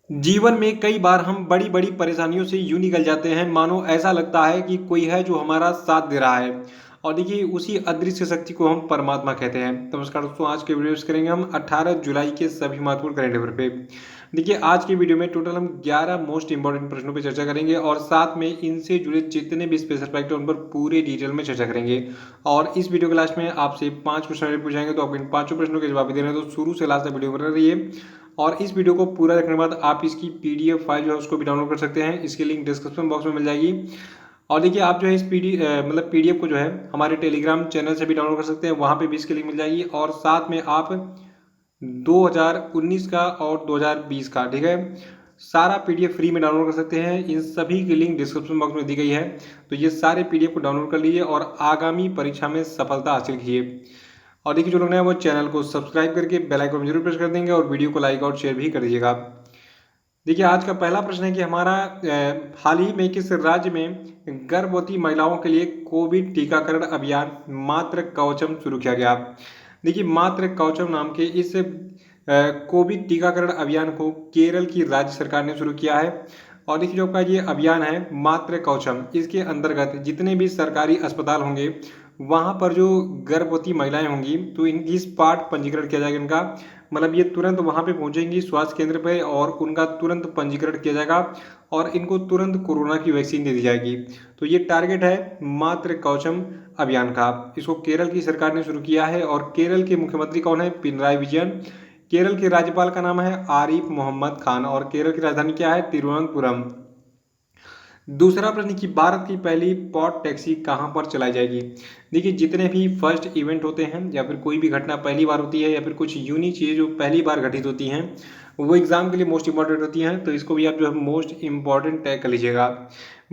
जीवन में कई बार हम बड़ी बड़ी परेशानियों से यूं निकल जाते हैं मानो ऐसा लगता है कि कोई है जो हमारा साथ दे रहा है। और देखिए उसी अदृश्य शक्ति को हम परमात्मा कहते हैं। नमस्कार दोस्तों, आज के वीडियो में करेंगे हम 18 जुलाई के सभी महत्वपूर्ण करंट अफेयर पे। देखिए आज की वीडियो में टोटल हम 11 मोस्ट इंपॉर्टेंट प्रश्नों पर चर्चा करेंगे और साथ में इनसे जुड़े जितने भी स्पेशल फैक्ट हैं उन पर पूरे डिटेल में चर्चा करेंगे। और इस वीडियो के लास्ट में आपसे 5 प्रश्न पूछाएंगे, तो आपको इन पांचों प्रश्नों के जवाब देने हैं, तो शुरू से लास्ट तक वीडियो बना रहिए। और इस वीडियो को पूरा देखने के बाद आप इसकी पीडीएफ फाइल जो है उसको भी डाउनलोड कर सकते हैं। इसकी लिंक डिस्क्रिप्शन बॉक्स में मिल जाएगी। और देखिए आप जो है इस पीडीएफ को जो है हमारे टेलीग्राम चैनल से भी डाउनलोड कर सकते हैं, वहाँ पे भी इसकी लिंक मिल जाएगी। और साथ में आप 2019 का और 2020 का, ठीक है, सारा पीडीएफ फ्री में डाउनलोड कर सकते हैं। इन सभी की लिंक डिस्क्रिप्शन बॉक्स में दी गई है। तो ये सारे पीडीएफ को डाउनलोड कर लीजिए और आगामी परीक्षा में सफलता हासिल कीजिए। और देखिए जो लोग नए हैं वो चैनल को सब्सक्राइब करके बेल आइकन जरूर प्रेस कर देंगे और वीडियो को लाइक और शेयर भी कर दीजिएगा। देखिए आज का पहला प्रश्न है कि हमारा हाल ही में किस राज्य में गर्भवती महिलाओं के लिए कोविड टीकाकरण अभियान मात्र कवचम शुरू किया गया। देखिए मात्र कवचम नाम के इस कोविड टीकाकरण अभियान को केरल की राज्य सरकार ने शुरू किया है। और देखिए जो आपका ये अभियान है मात्र कवचम, इसके अंतर्गत जितने भी सरकारी अस्पताल होंगे वहाँ पर जो गर्भवती महिलाएं होंगी तो इनकी स्पॉट पंजीकरण किया जाएगा। इनका मतलब ये तुरंत वहाँ पे पहुँचेंगी स्वास्थ्य केंद्र पे और उनका तुरंत पंजीकरण किया जाएगा और इनको तुरंत कोरोना की वैक्सीन दे दी जाएगी। तो ये टारगेट है मात्र कवचम अभियान का। इसको केरल की सरकार ने शुरू किया है और केरल के मुख्यमंत्री कौन है? पिनराई विजयन। केरल के राज्यपाल का नाम है आरिफ मोहम्मद खान और केरल की राजधानी क्या है? तिरुवनंतपुरम। दूसरा प्रश्न कि भारत की पहली पॉड टैक्सी कहां पर चलाई जाएगी। देखिए जितने भी फर्स्ट इवेंट होते हैं या फिर कोई भी घटना पहली बार होती है या फिर कुछ यूनिक चीज़ें जो पहली बार घटित होती हैं वो एग्जाम के लिए मोस्ट इंपॉर्टेंट होती हैं, तो इसको भी आप जो है मोस्ट इंपॉर्टेंट टैग कर लीजिएगा।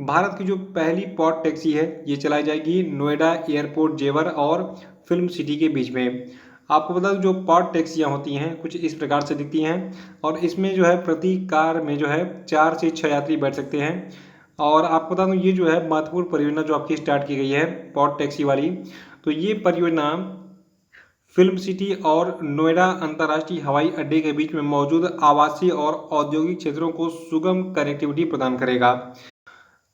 भारत की जो पहली पॉड टैक्सी है ये चलाई जाएगी नोएडा एयरपोर्ट जेवर और फिल्म सिटी के बीच में। आपको बता दूं जो पॉड टैक्सियाँ होती हैं कुछ इस प्रकार से दिखती हैं और इसमें जो है प्रति कार में जो है 4 से 6 यात्री बैठ सकते हैं। और आपको बता दूं ये जो है महत्वपूर्ण परियोजना जो आपकी स्टार्ट की गई है पॉड टैक्सी वाली, तो ये परियोजना फिल्म सिटी और नोएडा अंतर्राष्ट्रीय हवाई अड्डे के बीच में मौजूद आवासीय और औद्योगिक क्षेत्रों को सुगम कनेक्टिविटी प्रदान करेगा।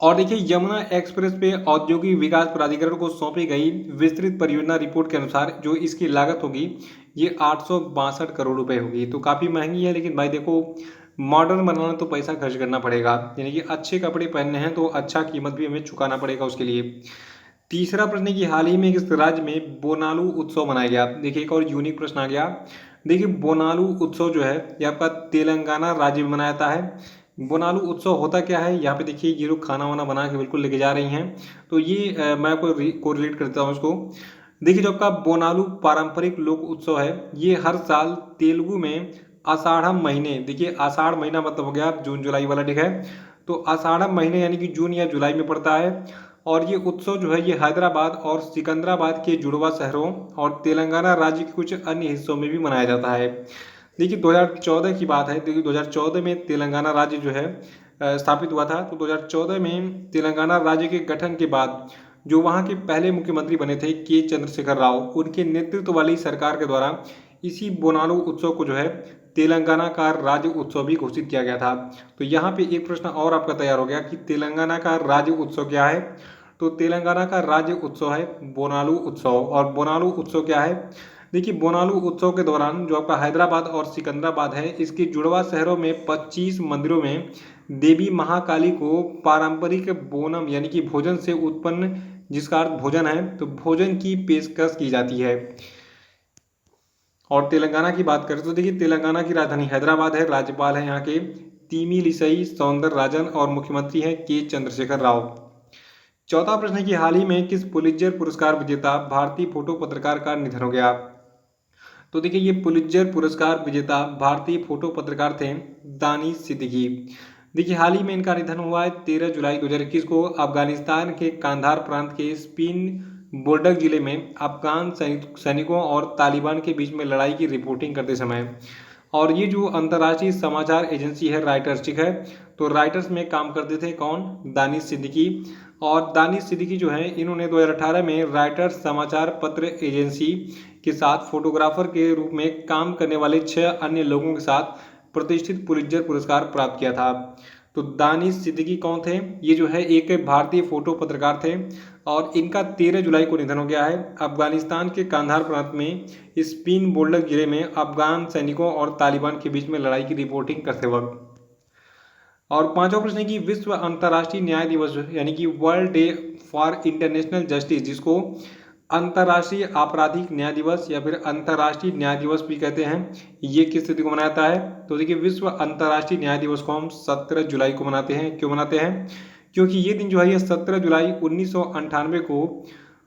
और देखिए यमुना एक्सप्रेस पे औद्योगिक विकास प्राधिकरण को सौंपी गई विस्तृत परियोजना रिपोर्ट के अनुसार जो इसकी लागत होगी ये 862 करोड़ रुपए होगी। तो काफ़ी महंगी है, लेकिन भाई देखो मॉडर्न बनाना तो पैसा खर्च करना पड़ेगा, यानी कि अच्छे कपड़े पहनने हैं तो अच्छा कीमत भी हमें चुकाना पड़ेगा उसके लिए। तीसरा प्रश्न है कि हाल ही में किस राज्य में बोनालू उत्सव मनाया गया। देखिए एक और यूनिक प्रश्न आ गया। देखिए बोनालू उत्सव जो है ये आपका तेलंगाना राज्य में मनाया जाता है। बोनालू उत्सव होता क्या है, यहाँ पे देखिए ये लोग खाना वाना बना के बिल्कुल लेके जा रही हैं। तो ये मैं आपको कोरिलेट करता हूँ इसको। देखिए जो आपका बोनालू पारंपरिक लोक उत्सव है ये हर साल तेलुगु में आषाढ़ महीने, देखिए आषाढ़ महीना मतलब हो गया जून जुलाई वाला, ठीक है, तो आषाढ़ महीने यानी कि जून या जुलाई में पड़ता है। और ये उत्सव जो है ये हैदराबाद और सिकंदराबाद के जुड़वा शहरों और तेलंगाना राज्य के कुछ अन्य हिस्सों में भी मनाया जाता है। देखिए 2014 की बात है। देखिए 2014 में तेलंगाना राज्य जो है स्थापित हुआ था। तो 2014 में तेलंगाना राज्य के गठन के बाद जो वहाँ के पहले मुख्यमंत्री बने थे के चंद्रशेखर राव, उनके नेतृत्व वाली सरकार के द्वारा इसी बोनालू उत्सव को जो है तेलंगाना का राज्य उत्सव भी घोषित किया गया था। तो यहाँ पे एक प्रश्न और आपका तैयार हो गया कि तेलंगाना का राज्य उत्सव क्या है। तो तेलंगाना का राज्य उत्सव है बोनालू उत्सव। और बोनालू उत्सव क्या है? देखिए बोनालू उत्सव के दौरान जो आपका हैदराबाद और सिकंदराबाद है इसके जुड़वा शहरों में 25 मंदिरों में देवी महाकाली को पारंपरिक बोनम यानी कि भोजन से उत्पन्न, जिसका अर्थ भोजन है, तो भोजन की पेशकश की जाती है। और तेलंगाना की बात करें तो देखिए तेलंगाना की राजधानी हैदराबाद है, राज्यपाल है यहाँ के तिमिलिसई सौंदरराजन और मुख्यमंत्री हैं के चंद्रशेखर राव। चौथा प्रश्न है कि हाल ही में किस पुलित्जर पुरस्कार विजेता भारतीय फोटो पत्रकार का निधन हो गया। तो देखिए ये पुलित्जर पुरस्कार विजेता भारतीय फोटो पत्रकार थे दानिश सिद्दीकी। देखिए हाल ही में इनका निधन हुआ है 13 जुलाई 2021 को अफगानिस्तान के कांधार प्रांत के स्पिन बोर्डक जिले में अफगान सैनिकों और तालिबान के बीच में लड़ाई की रिपोर्टिंग करते समय। और ये जो अंतर्राष्ट्रीय समाचार एजेंसी है राइटर्स, ठीक है, तो राइटर्स में काम करते थे कौन? दानिश सिद्दीकी। और दानिश सिद्दीकी जो है इन्होंने 2018 में राइटर्स समाचार पत्र एजेंसी के साथ फोटोग्राफर के रूप में काम करने वाले 6 अन्य लोगों के साथ प्रतिष्ठित पुलित्जर पुरस्कार प्राप्त किया था। तो दानिश सिद्दीकी कौन थे? ये जो है एक भारतीय फोटो पत्रकार थे और इनका 13 जुलाई को निधन हो गया है अफगानिस्तान के कांधार प्रांत में स्पिन बोल्डक जिले में अफगान सैनिकों और तालिबान के बीच में लड़ाई की रिपोर्टिंग करते वक्त। और पांचवा प्रश्न है कि विश्व अंतर्राष्ट्रीय न्याय दिवस यानी कि world day for international justice, जिसको अंतर्राष्ट्रीय आपराधिक न्याय दिवस या फिर अंतर्राष्ट्रीय न्याय दिवस भी कहते हैं, ये किस तिथि को मनाया जाता है? तो देखिए, विश्व अंतर्राष्ट्रीय न्याय दिवस को हम 17 जुलाई को मनाते हैं। क्यों मनाते हैं? क्योंकि ये दिन जो है ये 17 जुलाई 1998 को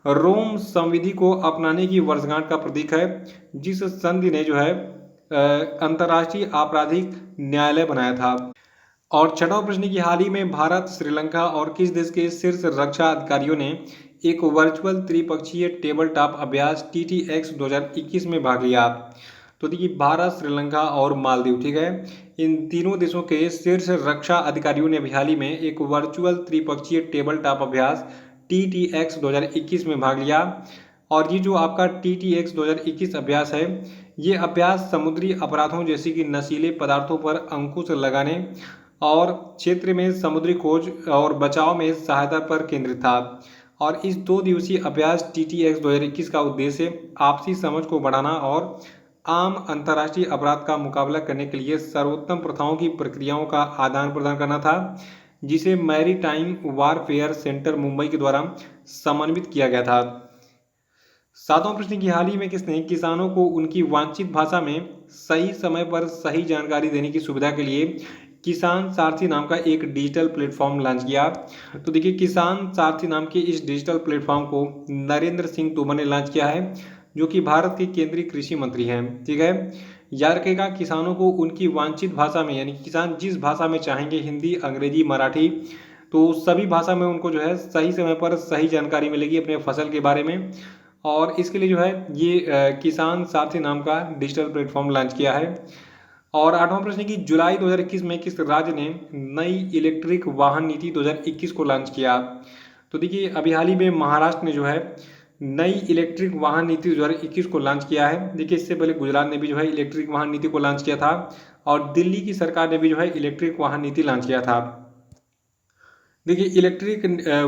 रोम संविधि को अपनाने की वर्षगांठ का प्रतीक है, जिस संधि ने जो है अंतर्राष्ट्रीय आपराधिक न्यायालय बनाया था। और छठवां प्रश्न की हाल ही में भारत, श्रीलंका और किस देश के शीर्ष रक्षा अधिकारियों ने एक वर्चुअल त्रिपक्षीय टेबल टॉप अभ्यास TTX 2021 में भाग लिया? तो देखिए, भारत, श्रीलंका और मालदीव, ठीक है, इन तीनों देशों के शीर्ष रक्षा अधिकारियों ने अभी हाल ही में एक वर्चुअल त्रिपक्षीय टेबल टॉप अभ्यास TTX 2021 में भाग लिया। और ये जो आपका TTX 2021 अभ्यास है, ये अभ्यास समुद्री अपराधों जैसे कि नशीले पदार्थों पर अंकुश लगाने और क्षेत्र में समुद्री खोज और बचाव में सहायता पर केंद्रित था। और इस 2 दिवसीय अभ्यास TTX 2021 का उद्देश्य आपसी समझ को बढ़ाना और आम अंतर्राष्ट्रीय अपराध का मुकाबला करने के लिए सर्वोत्तम प्रथाओं की प्रक्रियाओं का आदान प्रदान करना था, जिसे मैरीटाइम वारफेयर सेंटर मुंबई के द्वारा समन्वित किया गया था। सातवां प्रश्न की हाल ही में किसने किसानों को उनकी वांछित भाषा में सही समय पर सही जानकारी देने की सुविधा के लिए किसान सारथी नाम का एक डिजिटल प्लेटफॉर्म लॉन्च किया? तो देखिए, किसान सारथी नाम के इस डिजिटल प्लेटफॉर्म को नरेंद्र सिंह तोमर ने लॉन्च किया है, जो कि भारत के केंद्रीय कृषि मंत्री हैं। ठीक है, याद रखेगा, किसानों को उनकी वांछित भाषा में, यानी किसान जिस भाषा में चाहेंगे, हिंदी, अंग्रेजी, मराठी, तो सभी भाषा में उनको जो है सही समय पर सही जानकारी मिलेगी अपने फसल के बारे में। और इसके लिए जो है ये किसान सारथी नाम का डिजिटल प्लेटफॉर्म लॉन्च किया है। और आठवां प्रश्न की जुलाई 2021 में किस राज्य ने नई इलेक्ट्रिक वाहन नीति 2021 को लॉन्च किया? तो देखिए, अभी हाल ही में महाराष्ट्र ने जो है नई इलेक्ट्रिक वाहन नीति 2021 को लॉन्च किया है। देखिए, इससे पहले गुजरात ने भी जो है इलेक्ट्रिक वाहन नीति को लॉन्च किया था और दिल्ली की सरकार ने भी जो है इलेक्ट्रिक वाहन नीति लॉन्च किया था। देखिए, इलेक्ट्रिक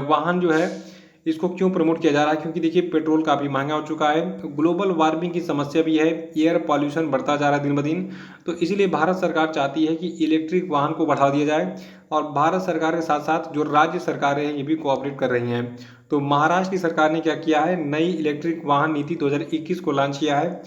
वाहन जो है इसको क्यों प्रमोट किया जा रहा है? क्योंकि देखिए, पेट्रोल काफ़ी महंगा हो चुका है, ग्लोबल वार्मिंग की समस्या भी है, एयर पॉल्यूशन बढ़ता जा रहा है दिन ब दिन। तो इसीलिए भारत सरकार चाहती है कि इलेक्ट्रिक वाहन को बढ़ावा दिया जाए और भारत सरकार के साथ साथ जो राज्य सरकारें हैं ये भी कोऑपरेट कर रही हैं। तो महाराष्ट्र की सरकार ने क्या किया है, नई इलेक्ट्रिक वाहन नीति 2021 को लॉन्च किया है।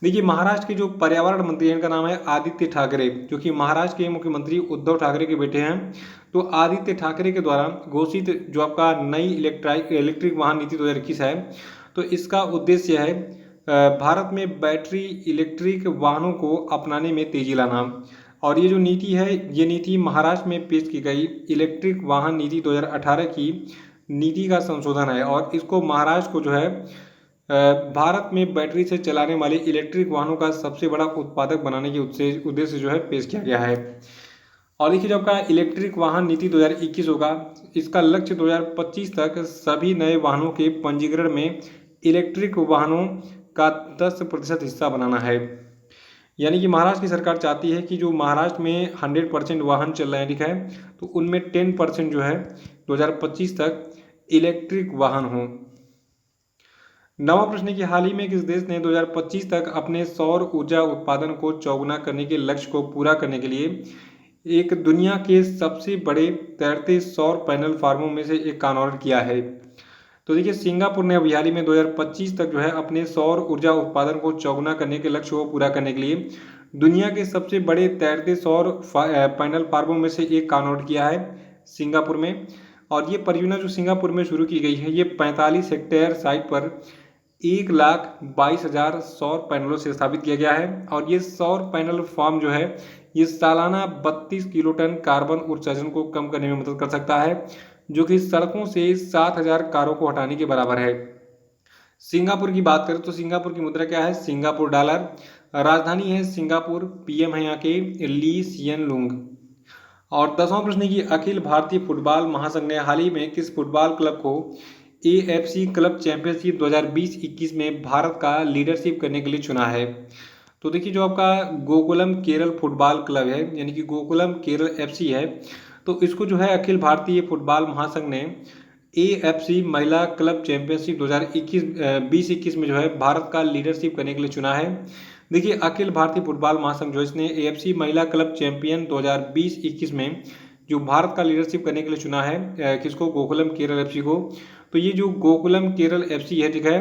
देखिए, महाराष्ट्र के जो पर्यावरण मंत्री हैं, इनका नाम है आदित्य ठाकरे, जो कि महाराष्ट्र के मुख्यमंत्री उद्धव ठाकरे के बेटे हैं। तो आदित्य ठाकरे के द्वारा घोषित जो आपका नई इलेक्ट्रिक वाहन नीति 2021 है, तो इसका उद्देश्य है भारत में बैटरी इलेक्ट्रिक वाहनों को अपनाने में तेजी लाना। और ये जो नीति है, ये नीति महाराष्ट्र में पेश की गई इलेक्ट्रिक वाहन नीति 2018 की नीति का संशोधन है और इसको महाराष्ट्र को जो है भारत में बैटरी से चलाने वाले इलेक्ट्रिक वाहनों का सबसे बड़ा उत्पादक बनाने के उद्देश्य जो है पेश किया गया है। और देखिए, जो आपका इलेक्ट्रिक वाहन नीति 2021 होगा, इसका लक्ष्य 2025 तक सभी नए वाहनों के पंजीकरण में इलेक्ट्रिक वाहनों का 10% हिस्सा बनाना है। यानी कि महाराष्ट्र की सरकार चाहती है कि जो महाराष्ट्र में 100% वाहन चल रहे हैं, ठीक है, तो उनमें 10% जो है 2025 तक इलेक्ट्रिक वाहन हो। नवा प्रश्न की हाल ही में किस देश ने 2025 तक अपने सौर ऊर्जा उत्पादन को चौगुना करने के लक्ष्य को पूरा करने के लिए एक दुनिया के सबसे बड़े तैरते सौर पैनल फार्मों में से एक का अनावरण किया है? तो देखिए, सिंगापुर ने अभी हाल ही में 2025 तक जो है अपने सौर ऊर्जा उत्पादन को चौगुना करने के लक्ष्य को पूरा करने के लिए दुनिया के सबसे बड़े तैरते सौर पैनल फार्मों में से एक का अनावरण किया है सिंगापुर में। और ये परियोजना जो सिंगापुर में शुरू की गई है, ये 45 हेक्टेयर साइट पर 1,22,000 सौर पैनलों से स्थापित किया गया है। और ये सौर पैनल फार्म जो है ये सालाना 32 किलोटन कार्बन उत्सर्जन को कम करने में मदद कर सकता है, जो कि सड़कों से 7,000 कारों को हटाने के बराबर है। सिंगापुर की बात करें तो सिंगापुर की मुद्रा क्या है? Singapore dollar. राजधानी है सिंगापुर। पीएम है यहाँ के ली सियन लुंग। और 10वां प्रश्न की अखिल भारतीय फुटबॉल महासंघ ने हाल ही में किस फुटबॉल क्लब को AFC क्लब चैंपियनशिप 2020-21 में भारत का लीडरशिप करने के लिए चुना है? तो देखिए जो आपका गोकुलम केरल फुटबॉल क्लब है यानी कि गोकुलम केरल एफसी है, तो इसको जो है अखिल भारतीय फुटबॉल महासंघ ने एएफसी महिला क्लब चैंपियनशिप 2021 20-21 में जो है भारत का लीडरशिप करने के लिए चुना है। देखिए अखिल भारतीय फुटबॉल महासंघ जो इसने एएफसी महिला क्लब चैंपियन 2020-21 में जो भारत का लीडरशिप करने के लिए चुना है किसको, गोकुलम केरल एफसी को। तो ये जो गोकुलम केरल एफसी है ठीक है,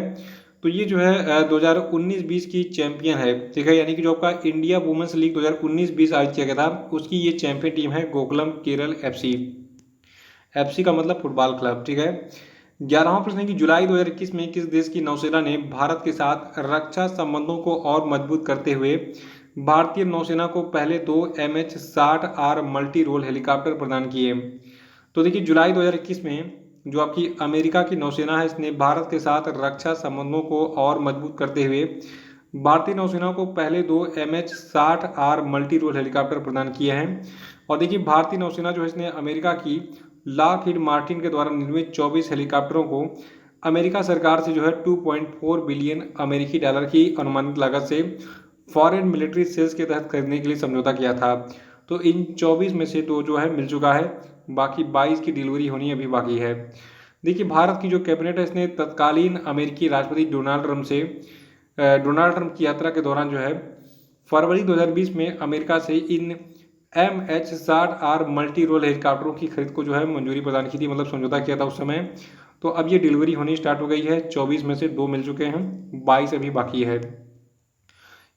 तो ये जो है 2019-20 की चैंपियन है ठीक है, यानी कि जो आपका इंडिया वुमेन्स लीग 2019-20 आयोजित किया गया था उसकी ये चैंपियन टीम है गोकुलम केरल एफसी। एफसी का मतलब फुटबॉल क्लब ठीक है। 11वां प्रश्न है कि जुलाई 2021 में किस देश की नौसेना ने भारत के साथ रक्षा संबंधों को और मजबूत करते हुए भारतीय नौसेना को पहले 2 MH-60R मल्टी रोल हेलीकॉप्टर प्रदान किए। तो देखिए जुलाई 2021 में जो आपकी अमेरिका की नौसेना है इसने भारत के साथ रक्षा संबंधों को और मजबूत करते हुए भारतीय नौसेना को पहले 2 MH-60R मल्टी रोल हेलीकॉप्टर प्रदान किए हैं। और देखिए भारतीय नौसेना जो है इसने अमेरिका की लॉकहीड मार्टिन के द्वारा निर्मित 24 हेलीकॉप्टरों को अमेरिका सरकार से जो है 2.4 बिलियन अमेरिकी डॉलर की अनुमानित लागत से फॉरेन मिलिट्री सेल्स के तहत खरीदने के लिए समझौता किया था। तो इन 24 में से 2 जो है मिल चुका है, बाकी 22 की डिलीवरी होनी अभी बाकी है। देखिए भारत की जो कैबिनेट है इसने तत्कालीन अमेरिकी राष्ट्रपति डोनाल्ड ट्रंप की यात्रा के दौरान जो है फरवरी 2020 में अमेरिका से इन MH-60R मल्टी रोल हेलीकॉप्टरों की खरीद को जो है मंजूरी प्रदान की थी, मतलब समझौता किया था उस समय। तो अब ये डिलीवरी होनी स्टार्ट हो गई है, 24 में से 2 मिल चुके हैं, 22 अभी बाकी है।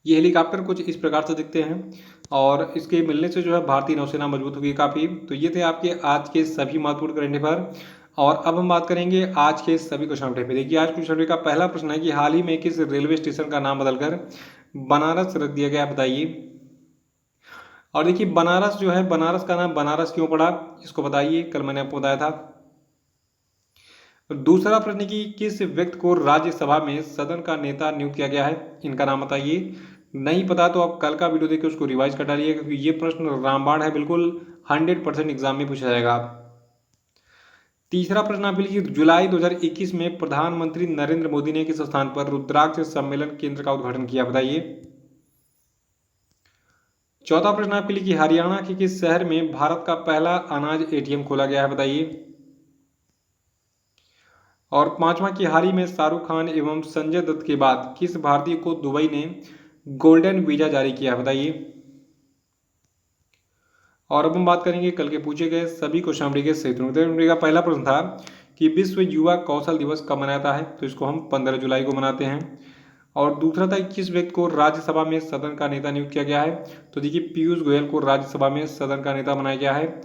ये हेलीकॉप्टर कुछ इस प्रकार से दिखते हैं और इसके मिलने से जो है भारतीय नौसेना मजबूत होगी काफ़ी। तो ये थे आपके आज के सभी महत्वपूर्ण करंट अफेयर। और अब हम बात करेंगे आज के सभी क्वेश्चन अपडेट पे। देखिए आज क्वेश्चन अपडेट का पहला प्रश्न है कि हाल ही में किस रेलवे स्टेशन का नाम बदलकर बनारस रख दिया गया, बताइए। और देखिए बनारस जो है, बनारस का नाम बनारस क्यों पड़ा इसको बताइए, कल मैंने आपको बताया था। दूसरा प्रश्न कि किस व्यक्ति को राज्यसभा में सदन का नेता नियुक्त किया गया है, इनका नाम बताइए। नहीं पता तो आप कल का वीडियो देखिए उसको रिवाइज कर डालिए, क्योंकि ये प्रश्न रामबाण है, बिल्कुल 100% एग्जाम में पूछा जाएगा। तीसरा प्रश्न आप लिखिए जुलाई 2021 में प्रधानमंत्री नरेंद्र मोदी ने किस स्थान पर रुद्राक्ष सम्मेलन केंद्र का उद्घाटन किया, बताइए। चौथा प्रश्न आपके लिए कि हरियाणा के किस शहर में भारत का पहला अनाज एटीएम खोला गया है, बताइए। और पांचवा कि हाल ही में शाहरुख खान एवं संजय दत्त के बाद किस भारतीय को दुबई ने गोल्डन वीजा जारी किया, बताइए। और अब हम बात करेंगे कल के पूछे गए सभी क्वेश्चन के सही उत्तर का। पहला प्रश्न था कि विश्व युवा कौशल दिवस कब मनाता है, तो इसको हम 15 जुलाई को मनाते हैं। और दूसरा था किस व्यक्ति को राज्यसभा में सदन का नेता नियुक्त किया गया है, तो देखिए पीयूष गोयल को राज्यसभा में सदन का नेता बनाया गया है।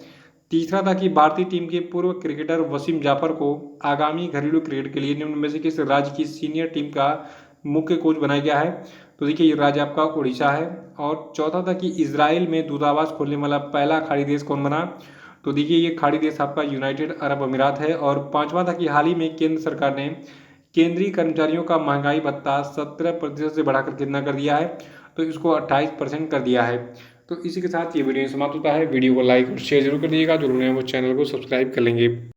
तीसरा था कि भारतीय टीम के पूर्व क्रिकेटर वसीम जाफर को आगामी घरेलू क्रिकेट के लिए निम्न में से किस राज्य की सीनियर टीम का मुख्य कोच बनाया गया है, तो देखिए ये राज्य आपका उड़ीसा है। और चौथा था कि इजराइल में दूतावास खोलने वाला पहला खाड़ी देश कौन बना, तो देखिए ये खाड़ी देश आपका यूनाइटेड अरब अमीरात है। और पांचवा था कि हाल ही में केंद्र सरकार ने केंद्रीय कर्मचारियों का महंगाई भत्ता 17% से बढ़ाकर कितना कर दिया है, तो इसको 28% कर दिया है। तो इसी के साथ ये वीडियो समाप्त होता है। वीडियो को लाइक और शेयर जरूर कर दीजिएगा, जो लोग हैं वो चैनल को सब्सक्राइब कर लेंगे।